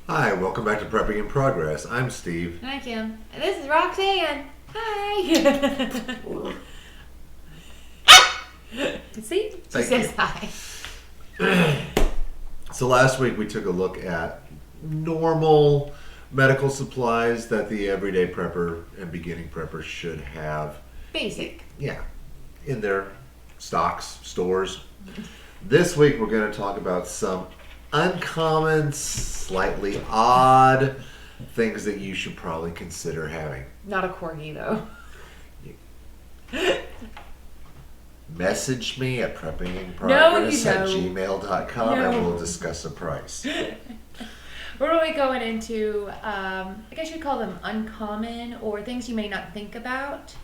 Hi, welcome back to Prepping in Progress. I'm Steve. Hi, Kim. And this is Roxanne. Hi. See? She Thank says you. hi. So last week we took a look at normal medical supplies that the everyday prepper and beginning prepper should have. Basic. Yeah, in their stocks, stores. This week we're going to talk about some uncommon, slightly odd things that you should probably consider having. Not a corgi, though. Message me at preppinginprogress No, you at don't. gmail.com No. and we'll discuss the price. We're really going into, I guess you'd call them uncommon or things you may not think about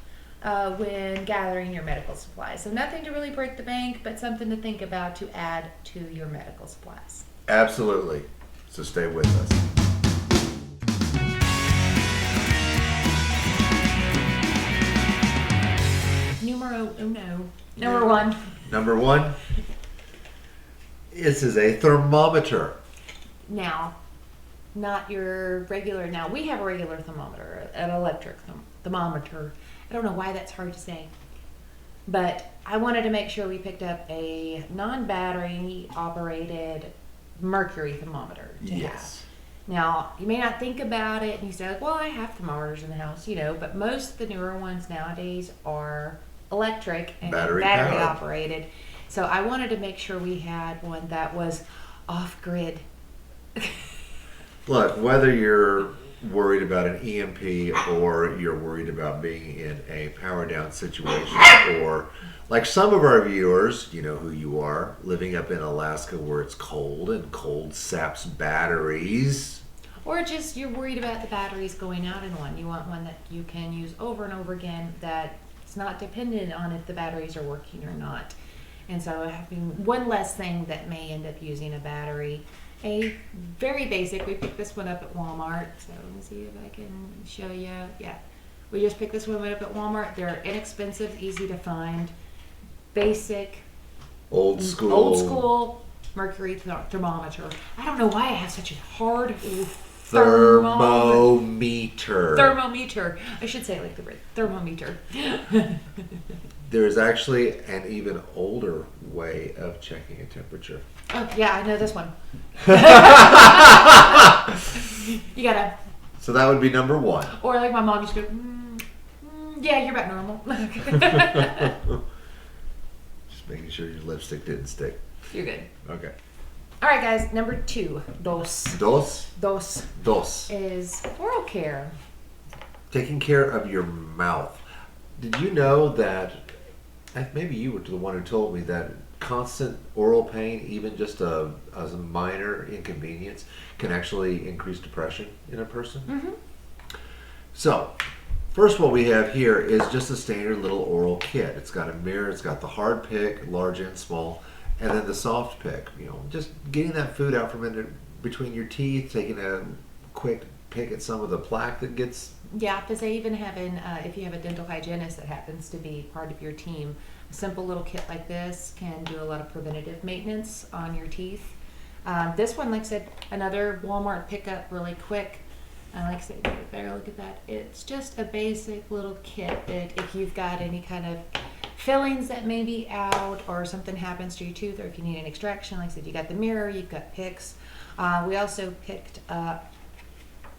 when gathering your medical supplies. So nothing to really break the bank, but something to think about to add to your medical supplies. Absolutely. So stay with us. Numero uno. Number one. Number one, this is a thermometer. Now, not your regular. Now, we have a regular thermometer, an electric thermometer. I don't know why that's hard to say. But I wanted to make sure we picked up a non-battery operated mercury thermometer to have. Now, you may not think about it and you say, well, I have thermometers in the house, but most of the newer ones nowadays are electric and Battery battery powered. operated. So I wanted to make sure we had one that was off-grid. Look, whether you're worried about an EMP or you're worried about being in a power down situation, or like some of our viewers, you know who you are, living up in Alaska where it's cold and cold saps batteries. Or just you're worried about the batteries going out in one. You want one that you can use over and over again, that it's not dependent on if the batteries are working or not. And so having one less thing that may end up using a battery. A very basic, we picked this one up at Walmart. So let me see if I can show you. Yeah, we just picked this one up at Walmart. They're inexpensive, easy to find, basic, Old school mercury thermometer. I don't know why I have such a hard thermometer. Thermometer. I should say it like the word thermometer. There's actually an even older way of checking a temperature. Oh, yeah, I know this one. You gotta, So that would be number one. or like my mom used to go, yeah, you're about normal. Just making sure your lipstick didn't stick. You're good. Okay. All right, guys, number two, dos. Dos. Dos is oral care. Taking care of your mouth. Did you know that, maybe you were the one who told me that constant oral pain, even just a minor inconvenience, can actually increase depression in a person? Mm-hmm. So, first what we have here is just a standard little oral kit. It's got a mirror, it's got the hard pick, large and small, and then the soft pick. Just getting that food out from in between your teeth, taking a quick pick at some of the plaque that gets. Yeah, because they even have if you have a dental hygienist that happens to be part of your team, a simple little kit like this can do a lot of preventative maintenance on your teeth. This one, like I said, another Walmart pickup really quick. Like I said, get a better look at that. It's just a basic little kit that if you've got any kind of fillings that may be out or something happens to your tooth, or if you need an extraction, like I said, you got the mirror, you've got picks. We also picked up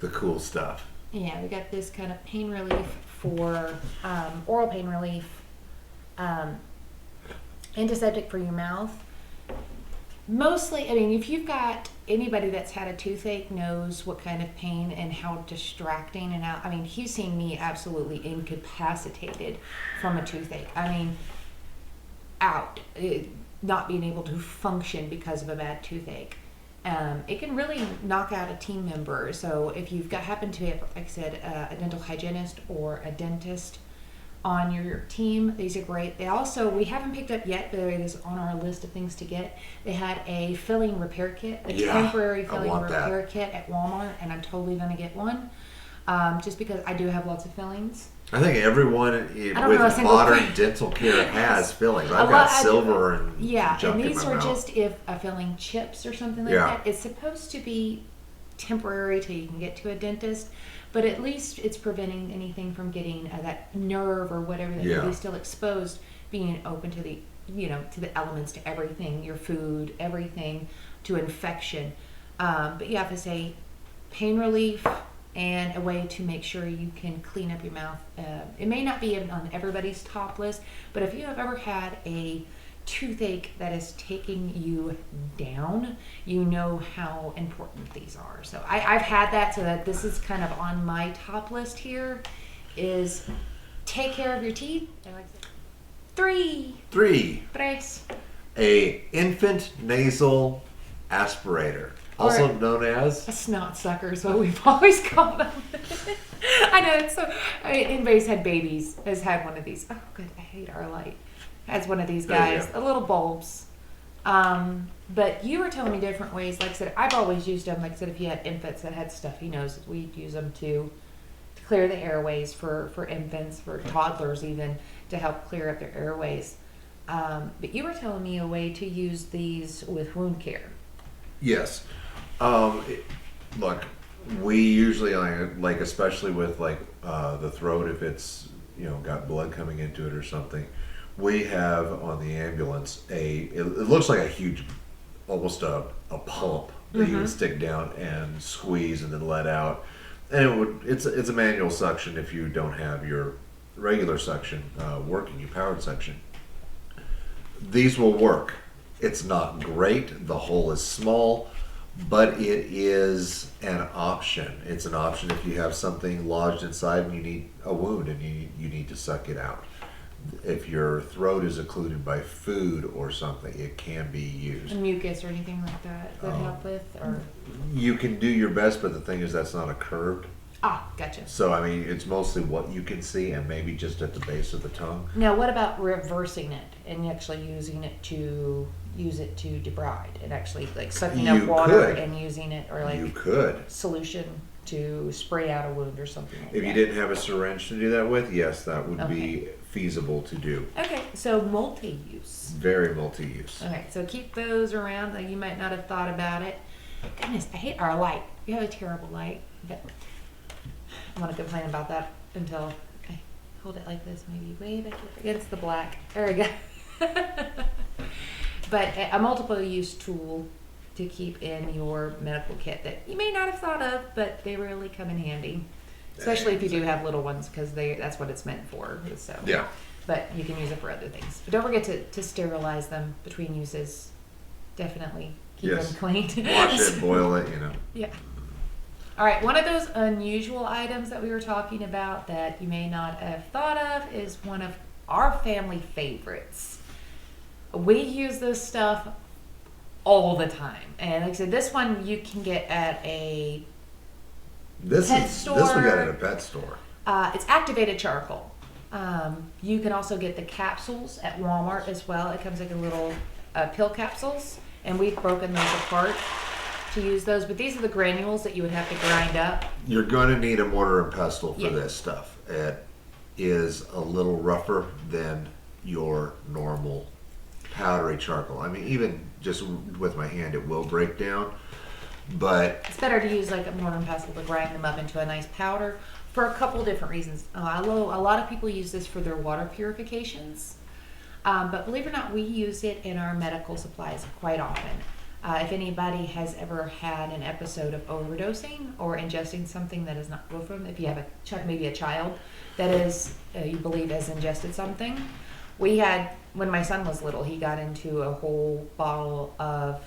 The cool stuff. we got this kind of pain relief for oral pain relief, antiseptic for your mouth. Mostly, if you've got anybody that's had a toothache knows what kind of pain and how distracting and how, he's seen me absolutely incapacitated from a toothache. Not being able to function because of a bad toothache. It can really knock out a team member. So if you've happen to have, like I said, a dental hygienist or a dentist on your team, these are great. They also, we haven't picked up yet, but it is on our list of things to get. They had a filling repair kit, a temporary filling repair kit at Walmart, and I'm totally going to get one, just because I do have lots of fillings. I think everyone with modern dental care has fillings. I've got silver and junk and in these my are mouth. just if a filling chips or something like that. It's supposed to be temporary till you can get to a dentist, but at least it's preventing anything from getting that nerve or whatever that could be still exposed, being open to the, to the elements, to everything, your food, everything, to infection. But you have to say pain relief and a way to make sure you can clean up your mouth. It may not be on everybody's top list, but if you have ever had a toothache that is taking you down, you know how important these are. So I've had that, so that this is kind of on my top list here, is take care of your teeth. And like three. Tres. A infant nasal aspirator, also known as a snot sucker is what we've always called them. I know, it's so, anybody's had babies has had one of these. Oh good, I hate our light. Has one of these guys, the little bulbs. But you were telling me different ways. Like I said, I've always used them. Like I said, if you had infants that had stuffy noses, we'd use them to clear the airways for infants, for toddlers even, to help clear up their airways. But you were telling me a way to use these with wound care. Yes. Look, we usually, like especially with the throat, if it's got blood coming into it or something, we have on the ambulance it looks like a huge, almost a pump that you would stick down and squeeze and then let out, and it's a manual suction if you don't have your regular suction working, your powered suction. These will work. It's not great. The hole is small, but it is an option. It's an option if you have something lodged inside and you need a wound and you need to suck it out. If your throat is occluded by food or something, it can be used. Mucus or anything like that help with? Or you can do your best, but the thing is that's not a curved. Ah, gotcha. So, I mean, it's mostly what you can see and maybe just at the base of the tongue. Now, what about reversing it and actually using it to debride and actually like sucking up water and using it, or like you could solution to spray out a wound or something like that? If you didn't have a syringe to do that with, yes, that would be feasible to do. Okay, so multi-use. Very multi-use. Okay, so keep those around. Like you might not have thought about it. Goodness, I hate our light. We have a terrible light. But I want to complain about that until I hold it like this, maybe way back against the black. There we go. But a multiple use tool to keep in your medical kit that you may not have thought of, but they really come in handy. Especially if you do have little ones, because that's what it's meant for. So yeah. But you can use it for other things. But don't forget to sterilize them between uses. Definitely keep them clean. Wash it, boil it, Yeah. All right, one of those unusual items that we were talking about that you may not have thought of is one of our family favorites. We use this stuff all the time. And like I said, this one you can get at a pet store. This we got at a pet store. It's activated charcoal. You can also get the capsules at Walmart as well. It comes like a little pill capsules, and we've broken those apart to use those. But these are the granules that you would have to grind up. You're going to need a mortar and pestle for this stuff. It is a little rougher than your normal powdery charcoal. I mean, even just with my hand, it will break down. But it's better to use like a mortar and pestle to grind them up into a nice powder for a couple different reasons. A lot of people use this for their water purifications, but believe it or not, we use it in our medical supplies quite often. If anybody has ever had an episode of overdosing or ingesting something that is not good for them, if you have maybe a child that is you believe has ingested something, we had, when my son was little, he got into a whole bottle of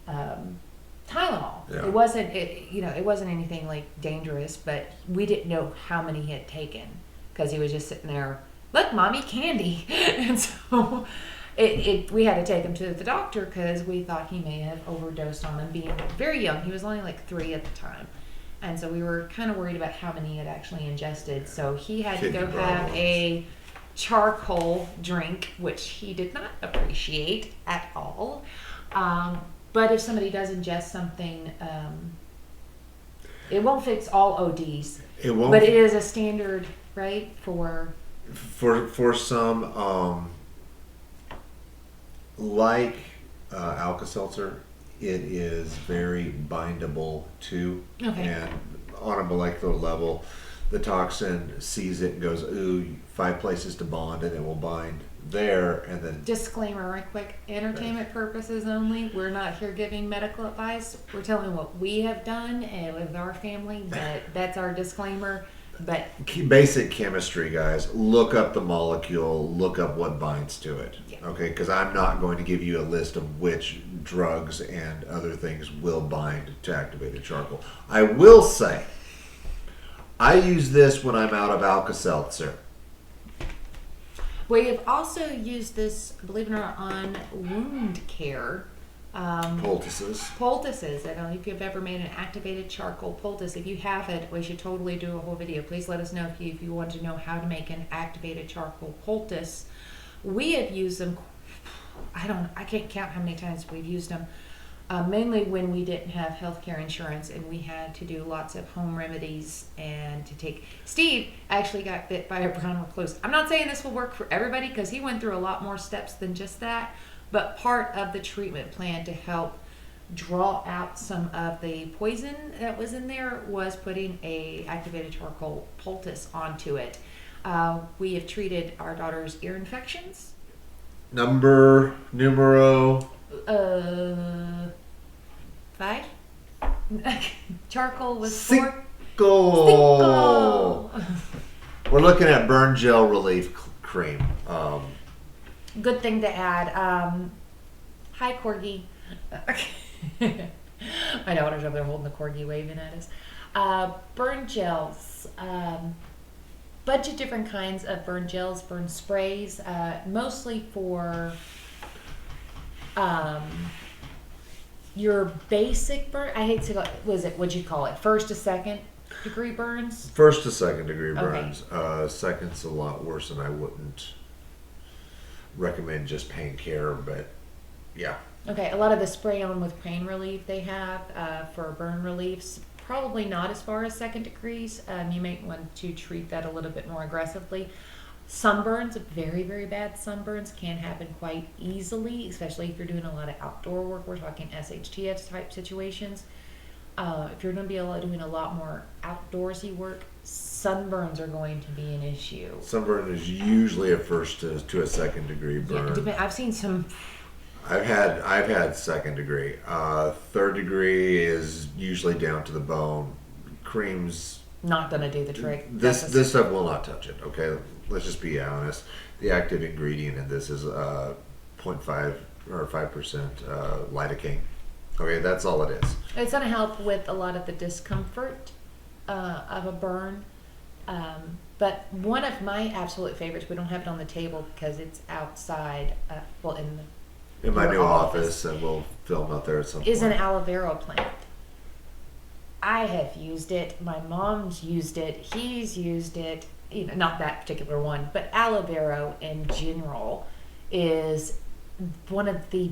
Tylenol. Yeah. It wasn't anything like dangerous, but we didn't know how many he had taken because he was just sitting there, look, mommy, candy. And so we had to take him to the doctor because we thought he may have overdosed on them being very young. He was only like 3 at the time. And so we were kind of worried about how many he had actually ingested. So he had to go have a charcoal drink, which he did not appreciate at all. But if somebody does ingest something, it won't fix all ODs. it won't. But it is a standard, right, for some like Alka-Seltzer, It is very bindable too. Okay. And on a molecular level, the toxin sees it and goes, ooh, 5 places to bond, and it will bind there, and then Disclaimer right quick, entertainment purposes only. We're not here giving medical advice. We're telling what we have done with our family, but that's our disclaimer. But basic chemistry, guys. Look up the molecule, look up what binds to it. Yeah. Okay, because I'm not going to give you a list of which drugs and other things will bind to activated charcoal. I will say, I use this when I'm out of Alka-Seltzer. we have also used this, believe it or not, on wound care. Poultices. I don't know if you've ever made an activated charcoal poultice. If you haven't, we should totally do a whole video. Please let us know if you want to know how to make an activated charcoal poultice. We have used them. I can't count how many times we've used them. Mainly when we didn't have healthcare insurance and we had to do lots of home remedies and to take. Steve actually got bit by a brown recluse. I'm not saying this will work for everybody because he went through a lot more steps than just that. But part of the treatment plan to help draw out some of the poison that was in there was putting a activated charcoal poultice onto it. We have treated our daughter's ear infections. Numero 5. Charcoal was 4. Cinco. We're looking at burn gel relief cream. Good thing to add. Hi, Corgi. My daughter's over there holding the Corgi, waving at us. Burn gels. Bunch of different kinds of burn gels, burn sprays, mostly for your basic burn. I hate to go. What'd you call it? First to second degree burns. First to second degree Okay. burns. Second's a lot worse, and I wouldn't recommend just pain care, but yeah. Okay, a lot of the spray on with pain relief they have for burn reliefs, probably not as far as second degrees. You may want to treat that a little bit more aggressively. Sunburns, very, very bad sunburns, can happen quite easily, especially if you're doing a lot of outdoor work. We're talking SHTF type situations. If you're going to be doing a lot more outdoorsy work, sunburns are going to be an issue. Sunburn is usually a first to a second degree burn. Yeah, I've seen some. I've had second degree. Third degree is usually down to the bone. Creams. Not going to do the trick. This stuff will not touch it. Okay, let's just be honest. The active ingredient in this is 0.5 or 5% lidocaine. Okay, that's all it is. It's going to help with a lot of the discomfort of a burn. But one of my absolute favorites, we don't have it on the table because it's outside, In my your new office, and we'll film out there at some point. is an aloe vera plant. I have used it. My mom's used it. He's used it. Not that particular one, but aloe vera in general is one of the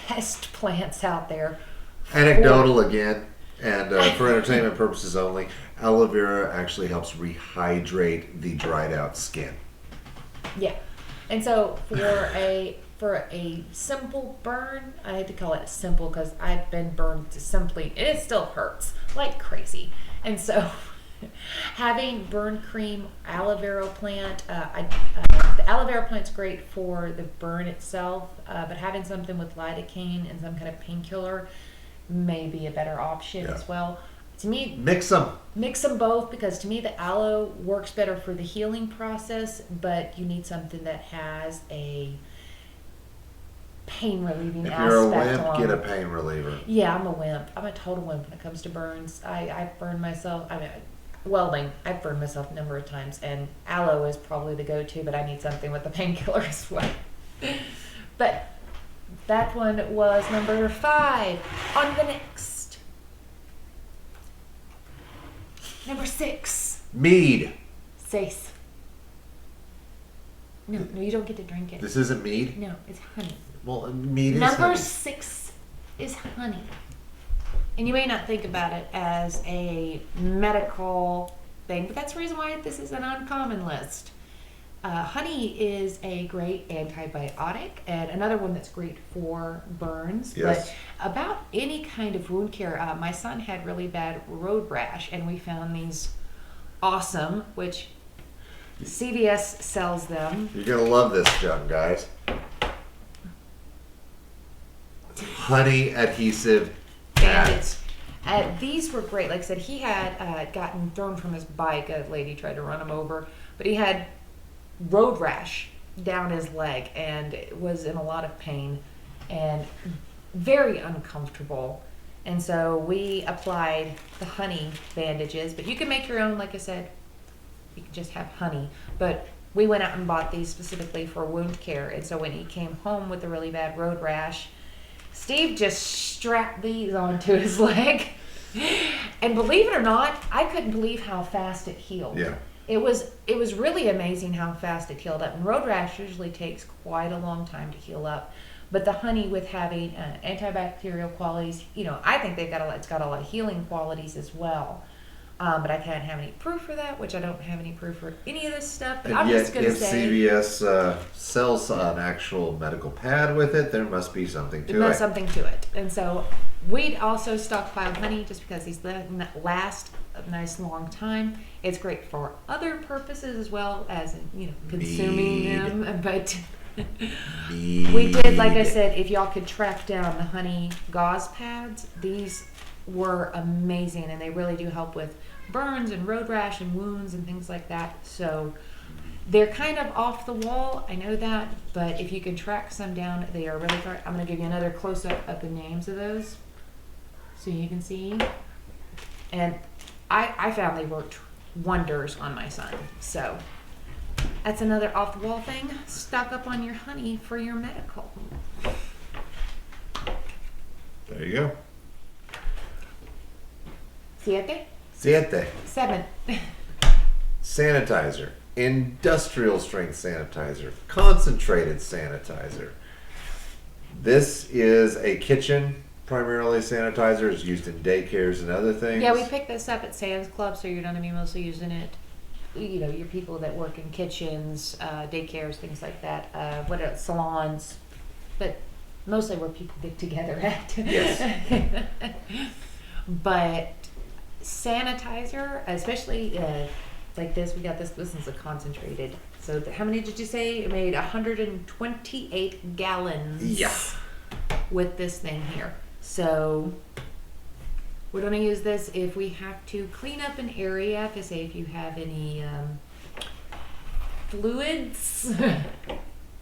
best plants out there. Anecdotal again, and for entertainment purposes only, aloe vera actually helps rehydrate the dried out skin. Yeah, and so for a simple burn, I had to call it simple because I've been burned simply, and it still hurts like crazy. And so having burn cream, aloe vera plant, the aloe vera plant's great for the burn itself, but having something with lidocaine and some kind of painkiller may be a better option as well. To me, mix them both, because to me the aloe works better for the healing process, but you need something that has a pain relieving aspect. If you're a wimp, get a pain reliever. Yeah, I'm a wimp. I'm a total wimp when it comes to burns. I've burned myself. Welding, I've burned myself a number of times, and aloe is probably the go-to, but I need something with a painkiller as well. But that one was number 5. On the next. Number 6. Mead. Sace. No, you don't get to drink it. This isn't mead? No, it's honey. Well, mead is Number honey. 6 is honey. And you may not think about it as a medical thing, but that's the reason why this is an uncommon list. Honey is a great antibiotic, and another one that's great for burns. Yes. But about any kind of wound care, my son had really bad road rash, and we found these awesome, which CVS sells them. You're gonna love this, young guys. Honey adhesive pads. These were great. Like I said, he had gotten thrown from his bike. A lady tried to run him over, but he had road rash down his leg and was in a lot of pain and very uncomfortable. And so we applied the honey bandages, but you can make your own. Like I said, you can just have honey. But we went out and bought these specifically for wound care. And so when he came home with a really bad road rash, Steve just strapped these onto his leg. And believe it or not, I couldn't believe how fast it healed. Yeah. It was really amazing how fast it healed up. And road rash usually takes quite a long time to heal up. But the honey, with having antibacterial qualities, I think it's got a lot of healing qualities as well. But I can't have any proof for that, which I don't have any proof for any of this stuff. But And I'm yet, just going to if say CVS sells an actual medical pad with it, there must be something to there's it. something to it. And so we'd also stockpiled honey just because these last a nice long time. It's great for other purposes as well as consuming them. But we did, like I said, if y'all could track down the honey gauze pads, these were amazing, and they really do help with burns and road rash and wounds and things like that. So they're kind of off the wall, I know that, but if you can track some down, they are really great. I'm going to give you another close-up of the names of those so you can see. And I found they worked wonders on my son. So that's another off-the-wall thing. Stock up on your honey for your medical. There you go. Siete? 7. Sanitizer. Industrial strength sanitizer. Concentrated sanitizer. This is a kitchen primarily sanitizer. It's used in daycares and other things. Yeah, we picked this up at Sam's Club, so you're going to be mostly using it. Your people that work in kitchens, daycares, things like that. What else? Salons. But mostly where people get together at. Yes. But sanitizer, especially like this, we got this. This is a concentrated. So how many did you say? It made 128 gallons. Yeah. With this thing here. So we're going to use this if we have to clean up an area, to say if you have any fluids.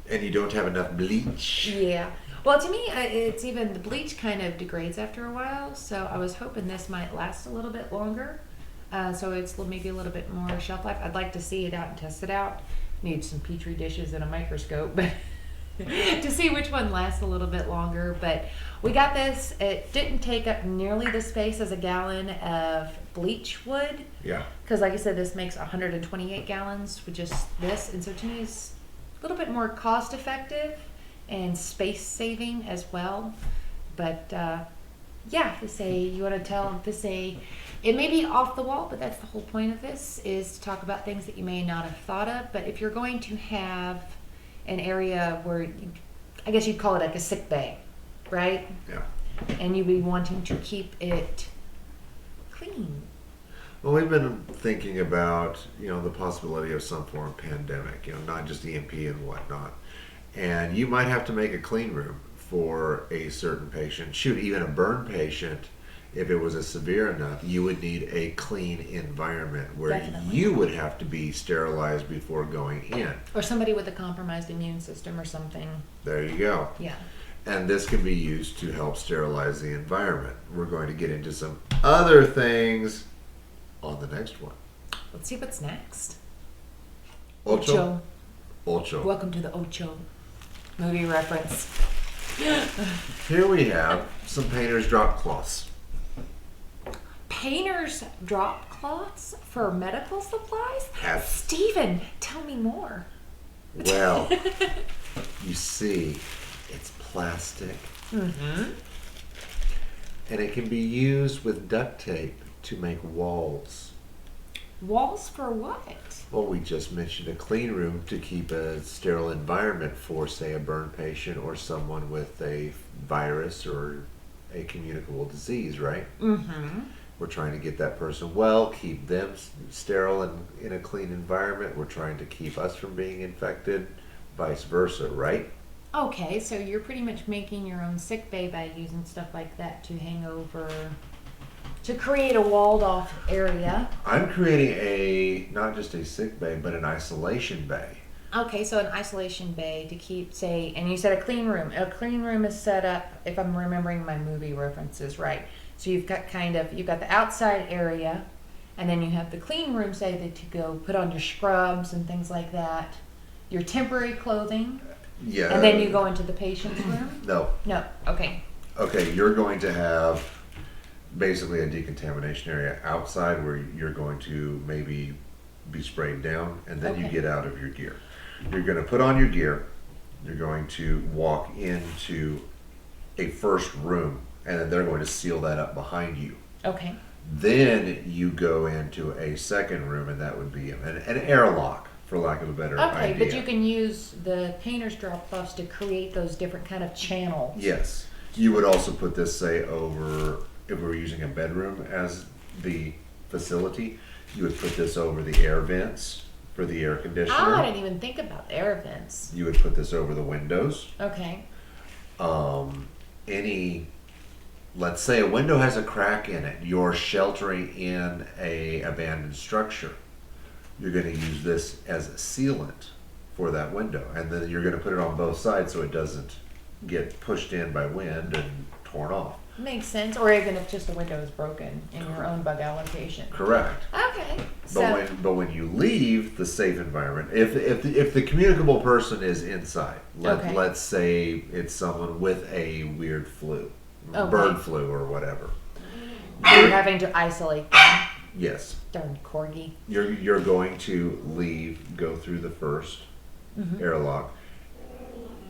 And you don't have enough bleach. Yeah. Well, to me, it's even the bleach kind of degrades after a while, so I was hoping this might last a little bit longer. So it's maybe a little bit more shelf life. I'd like to see it out and test it out. Need some petri dishes and a microscope, but to see which one lasts a little bit longer. But we got this. It didn't take up nearly the space as a gallon of bleach would. Yeah. Because like I said, this makes 128 gallons with just this. And so to me, it's a little bit more cost effective and space saving as well. But yeah, to say, you want to tell them to say, it may be off the wall, but that's the whole point of this, is to talk about things that you may not have thought of. But if you're going to have an area where, I guess you'd call it like a sick bay, right? Yeah. And you'd be wanting to keep it clean. Well, we've been thinking about, the possibility of some form of pandemic, not just EMP and whatnot. And you might have to make a clean room for a certain patient. Shoot, even a burn patient, if it was a severe enough, you would need a clean environment where Definitely. you would have to be sterilized before going in. Or somebody with a compromised immune system or something. There you go. Yeah. And this can be used to help sterilize the environment. We're going to get into some other things on the next one. Let's see what's next. Ocho. Welcome to the Ocho movie reference. Here we have some painter's drop cloths. Painter's drop cloths for medical supplies? Yes. Stephen, tell me more. Well, you see, it's plastic. Mm-hmm. And it can be used with duct tape to make walls. Walls for what? Well, we just mentioned a clean room to keep a sterile environment for, say, a burn patient or someone with a virus or a communicable disease, right? Mm-hmm. We're trying to get that person well, keep them sterile and in a clean environment. We're trying to keep us from being infected, vice versa, right? Okay, so you're pretty much making your own sick bay by using stuff like that to hang over, to create a walled off area. I'm creating not just a sick bay, but an isolation bay. Okay, so an isolation bay to keep, say, and you said a clean room. A clean room is set up, if I'm remembering my movie references right. So you've got the outside area, and then you have the clean room, say, that you go put on your scrubs and things like that, your temporary clothing, Yeah. and then you go into the patient's room? No. No, okay. Okay, you're going to have basically a decontamination area outside where you're going to maybe be sprayed down, and then you Okay. get out of your gear. You're going to put on your gear, you're going to walk into a first room, and then they're going to seal that up behind you. Okay. Then you go into a second room, and that would be an airlock, for lack of a better Okay, idea. but you can use the painter's drop cloths to create those different kind of channels. Yes. You would also put this, say, over, if we were using a bedroom as the facility, you would put this over the air vents for the air Oh, conditioner. I didn't even think about the air vents. You would put this over the windows. Okay. Let's say a window has a crack in it. You're sheltering in a abandoned structure. You're going to use this as a sealant for that window. And then you're going to put it on both sides so it doesn't get pushed in by wind and torn off. Makes sense. Or even if just a window is broken in your own bug allocation. Correct. Okay. So, But when you leave the safe environment, if the communicable person is inside, Okay. let's say it's someone with a weird flu, Okay. bird flu or whatever. you're having to isolate them. Yes, Darn corgi. you're going to leave, go through the first Mm-hmm. airlock,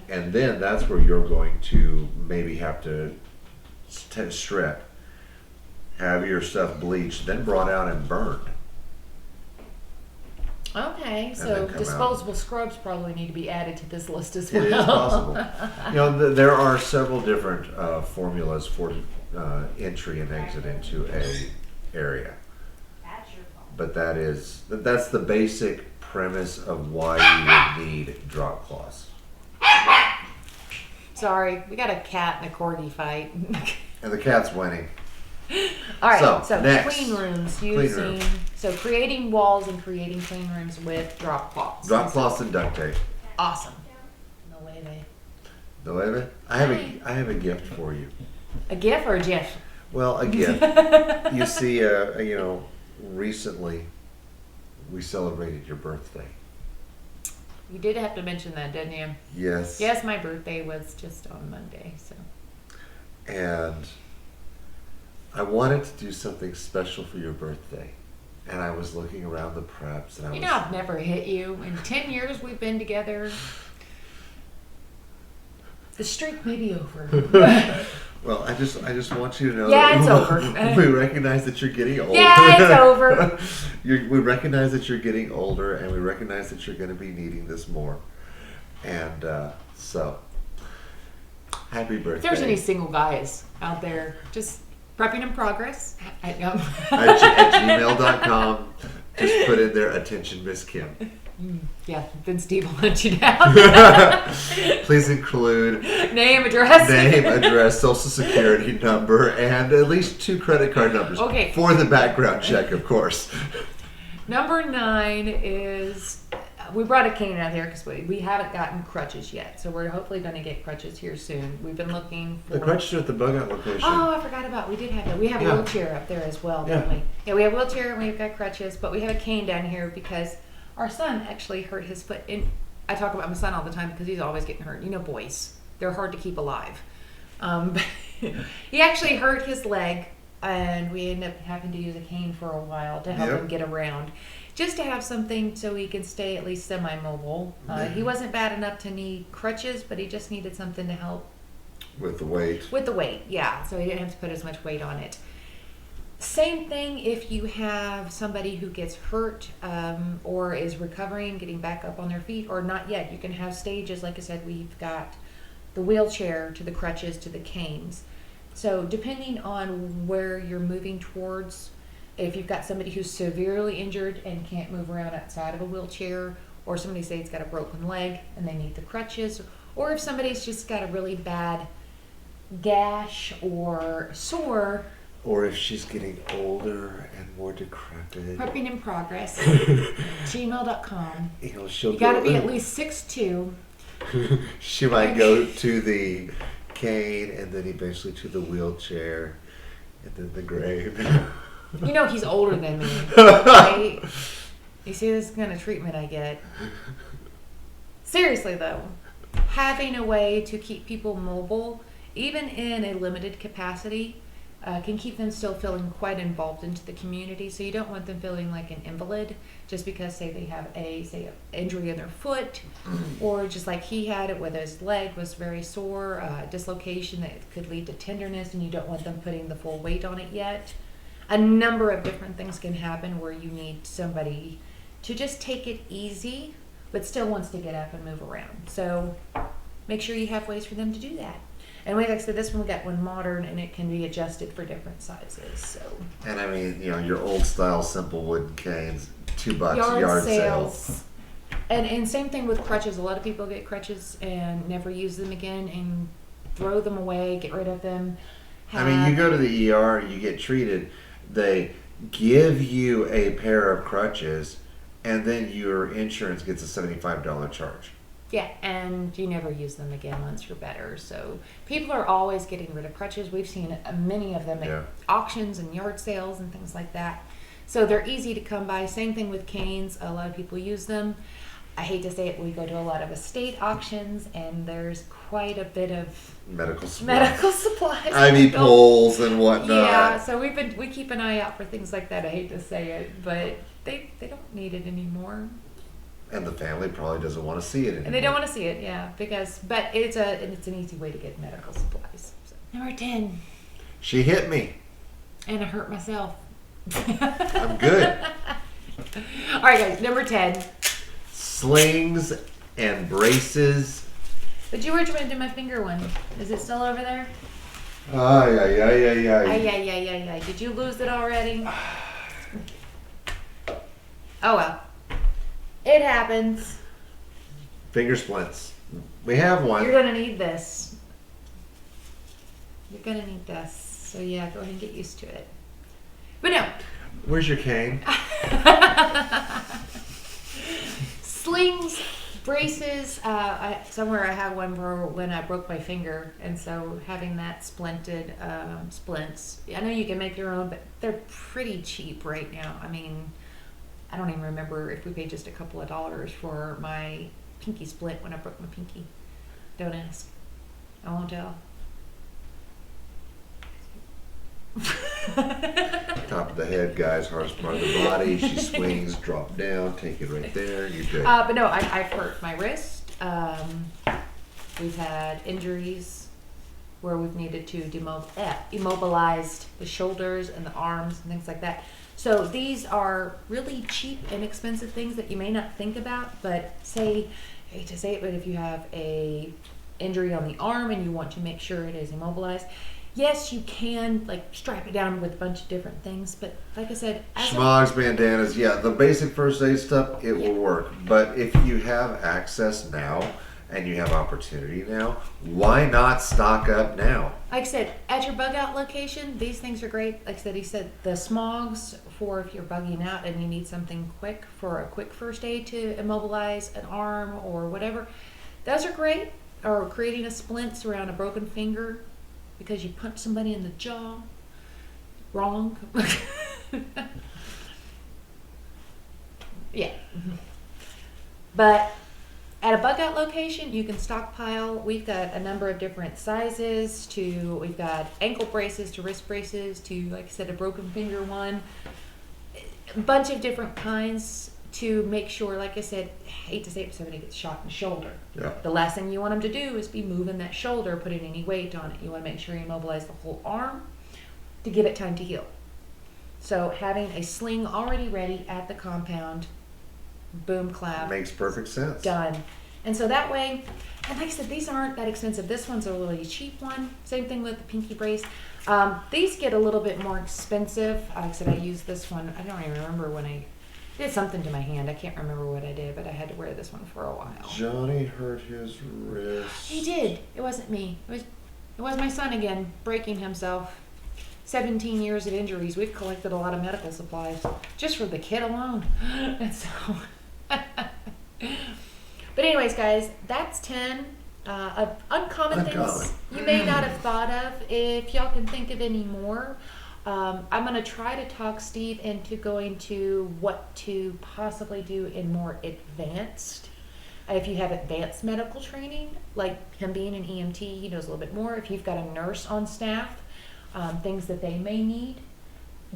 and then that's where you're going to maybe have to strip, have your stuff bleached, then brought out and burned. Okay, then so come out. disposable scrubs probably need to be added to this list as well. It is possible. There are several different formulas for entry and exit into a area, but that's the basic premise of why you would need drop cloths. Sorry, we got a cat and a corgi fight. And the cat's winning. All right, so next. clean rooms Clean using room. so creating walls and creating clean rooms with drop cloths. Drop cloths and duct tape. Awesome. No way, they. No, wait a minute. I have a gift for you. A GIF or a GIF? Well, a gift. You see, recently we celebrated your birthday. You did have to mention that, didn't you? Yes. Yes, my birthday was just on Monday, so. And I wanted to do something special for your birthday. And I was looking around the preps, and You know, I've never hit you. In 10 years we've been together. The streak may be over. Well, I just want you to know Yeah, that it's over. we recognize that you're getting older. Yeah, it's over. We recognize that you're getting older, and we recognize that you're going to be needing this more. And so, happy birthday. If there's any single guys out there, just prepping in progress. at gmail.com, just put in there, attention, Miss Kim. Yeah, then Steve will hunt you down. Please include Name, address. name, address, social security number, and at least 2 credit card numbers. Okay. For the background check, of course. Number 9 is, we brought a cane out here because we haven't gotten crutches yet. So we're hopefully going to get crutches here soon. We've been looking for... The crutches are at the bug out location. Oh, I forgot about, we did have that. We have a Yeah. wheelchair up there as well, don't Yeah. we? Yeah, we have a wheelchair and we've got crutches, but we have a cane down here because our son actually hurt his foot. And I talk about my son all the time because he's always getting hurt. You know, boys, they're hard to keep alive. He actually hurt his leg, and we ended up having to use a cane for a while to help Yep. him get around. Just to have something so he can stay at least semi-mobile. He wasn't bad enough to need crutches, but he just needed something to help With the weight. with the weight, yeah. So he didn't have to put as much weight on it. Same thing if you have somebody who gets hurt or is recovering, getting back up on their feet, or not yet. You can have stages. Like I said, we've got the wheelchair to the crutches to the canes. So depending on where you're moving towards, if you've got somebody who's severely injured and can't move around outside of a wheelchair, or somebody say it's got a broken leg and they need the crutches, or if somebody's just got a really bad gash or sore. Or if she's getting older and more decrepit. Prepping in progress. gmail.com. You know, she'll You gotta go, be at least 6'2". she might go to the cane and then eventually to the wheelchair and then the grave. You know he's older than me, right? You see this kind of treatment I get. Seriously though, having a way to keep people mobile, even in a limited capacity, can keep them still feeling quite involved into the community. So you don't want them feeling like an invalid just because, say, they have an injury in their foot, or just like he had it, where his leg was very sore, dislocation that could lead to tenderness, and you don't want them putting the full weight on it yet. A number of different things can happen where you need somebody to just take it easy, but still wants to get up and move around. So make sure you have ways for them to do that. And like I said, this one we got one modern, and it can be adjusted for different sizes. So And I mean, you know, your old style simple wooden canes, $2 yard sales. And same thing with crutches. A lot of people get crutches and never use them again and throw them away, get rid of them. I mean, you go to the ER, you get treated, they give you a pair of crutches, and then your insurance gets a $75 charge. Yeah, and you never use them again once you're better. So people are always getting rid of crutches. We've seen many of them at auctions and yard sales and things like that. So they're easy to come by. Same thing with canes. A lot of people use them. I hate to say it, we go to a lot of estate auctions, and there's quite a bit of Medical supplies. medical supplies. IV poles and whatnot. Yeah, so we keep an eye out for things like that. I hate to say it, but they don't need it anymore. And the family probably doesn't want to see it anymore. And they don't want to see it, yeah, but it's an easy way to get medical supplies. So. Number 10. She hit me. And I hurt myself. I'm good. All right, guys, number 10. Slings and braces. But you were trying to do my finger one. Is it still over there? Ay, ay, ay, ay, ay. Ay, ay, ay, ay, ay. Did you lose it already? Oh, well. It happens. Finger splints. We have one. You're going to need this. You're going to need this. So, yeah, go ahead and get used to it. But no. Where's your cane? Slings, braces. Somewhere I have one for when I broke my finger, and so having that splinted splints. I know you can make your own, but they're pretty cheap right now. I mean, I don't even remember if we paid just a couple of dollars for my pinky splint when I broke my pinky. Don't ask. I won't tell. Top of the head, guys, hardest part of the body. She swings, drop down, take it right there, you're good. But no, I've hurt my wrist. We've had injuries where we've needed to immobilize the shoulders and the arms and things like that. So these are really cheap, inexpensive things that you may not think about, but I hate to say it, but if you have a injury on the arm and you want to make sure it is immobilized, yes, you can like strap it down with a bunch of different things, but like I said, schmogs, bandanas, yeah, the basic first aid stuff, it will work. But if you have access now and you have opportunity now, why not stock up now? Like I said, at your bug out location, these things are great. Like I said, he said the smogs for if you're bugging out and you need something quick for a quick first aid to immobilize an arm or whatever, those are great. Or creating a splints around a broken finger because you punched somebody in the jaw wrong. Yeah. But at a bug out location, you can stockpile. We've got a number of different sizes we've got ankle braces to wrist braces to, like I said, a broken finger one. A bunch of different kinds to make sure, like I said, I hate to say it, if somebody gets shot in the shoulder. Yeah. The last thing you want them to do is be moving that shoulder, putting any weight on it. You want to make sure you immobilize the whole arm to give it time to heal. So having a sling already ready at the compound, boom, clap, Makes perfect sense. done. And so that way, and like I said, these aren't that expensive. This one's a really cheap one. Same thing with the pinky brace. These get a little bit more expensive. Like I said, I used this one. I don't even remember when I did something to my hand. I can't remember what I did, but I had to wear this one for a while. Johnny hurt his wrist. He did. It wasn't me. It was my son again, breaking himself. 17 years of injuries. We've collected a lot of medical supplies just for the kid alone. And so, but anyways, guys, that's 10 of uncommon things you may not have thought of. If y'all can think of any more, I'm going to try to talk Steve into going to what to possibly do in more advanced. If you have advanced medical training, like him being an EMT, he knows a little bit more. If you've got a nurse on staff, things that they may need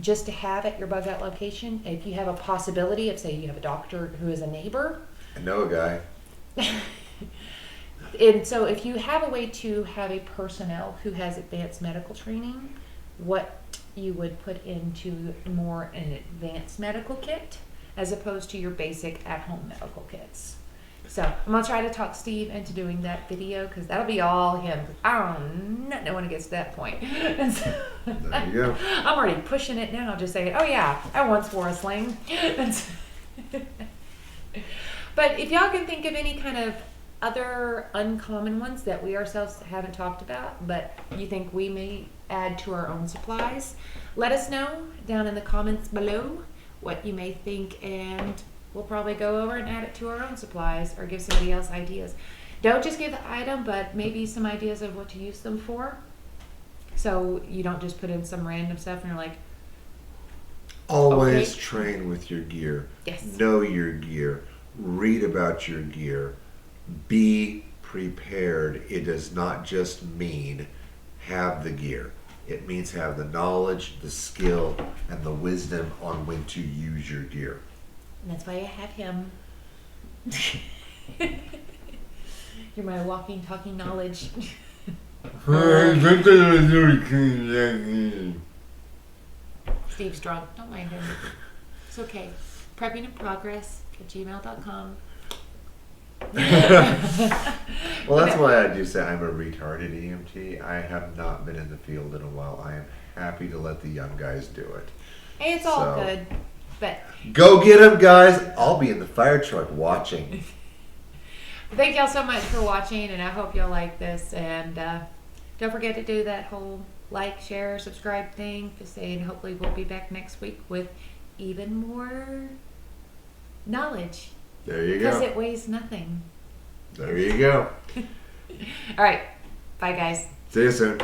just to have at your bug out location. If you have a possibility of, say, you have a doctor who is a neighbor. I know a guy. And so if you have a way to have a personnel who has advanced medical training, what you would put into more an advanced medical kit as opposed to your basic at-home medical kits. So I'm going to try to talk Steve into doing that video because that'll be all him. I don't know when it gets to that point. And so, There you go. I'm already pushing it now, just saying, oh yeah, I once wore a sling. And so, but if y'all can think of any kind of other uncommon ones that we ourselves haven't talked about, but you think we may add to our own supplies, let us know down in the comments below what you may think, and we'll probably go over and add it to our own supplies or give somebody else ideas. Don't just give the item, but maybe some ideas of what to use them for. So you don't just put in some random stuff and you're like, Always okay. train with your gear. Yes. Know your gear. Read about your gear. Be prepared. It does not just mean have the gear. It means have the knowledge, the skill, and the wisdom on when to use your gear. And that's why I have him. You're my walking, talking knowledge. Steve's drunk. Don't mind him. It's okay. Prepping in progress at gmail.com. Well, that's why I do say I'm a retarded EMT. I have not been in the field in a while. I am happy to let the young guys do it. Hey, it's all So, good. But go get them, guys. I'll be in the fire truck watching. thank y'all so much for watching, and I hope y'all like this. And don't forget to do that whole like, share, subscribe thing. Just saying, hopefully we'll be back next week with even more knowledge. There you Because go. it weighs nothing. There you go. All right. Bye, guys. See you soon.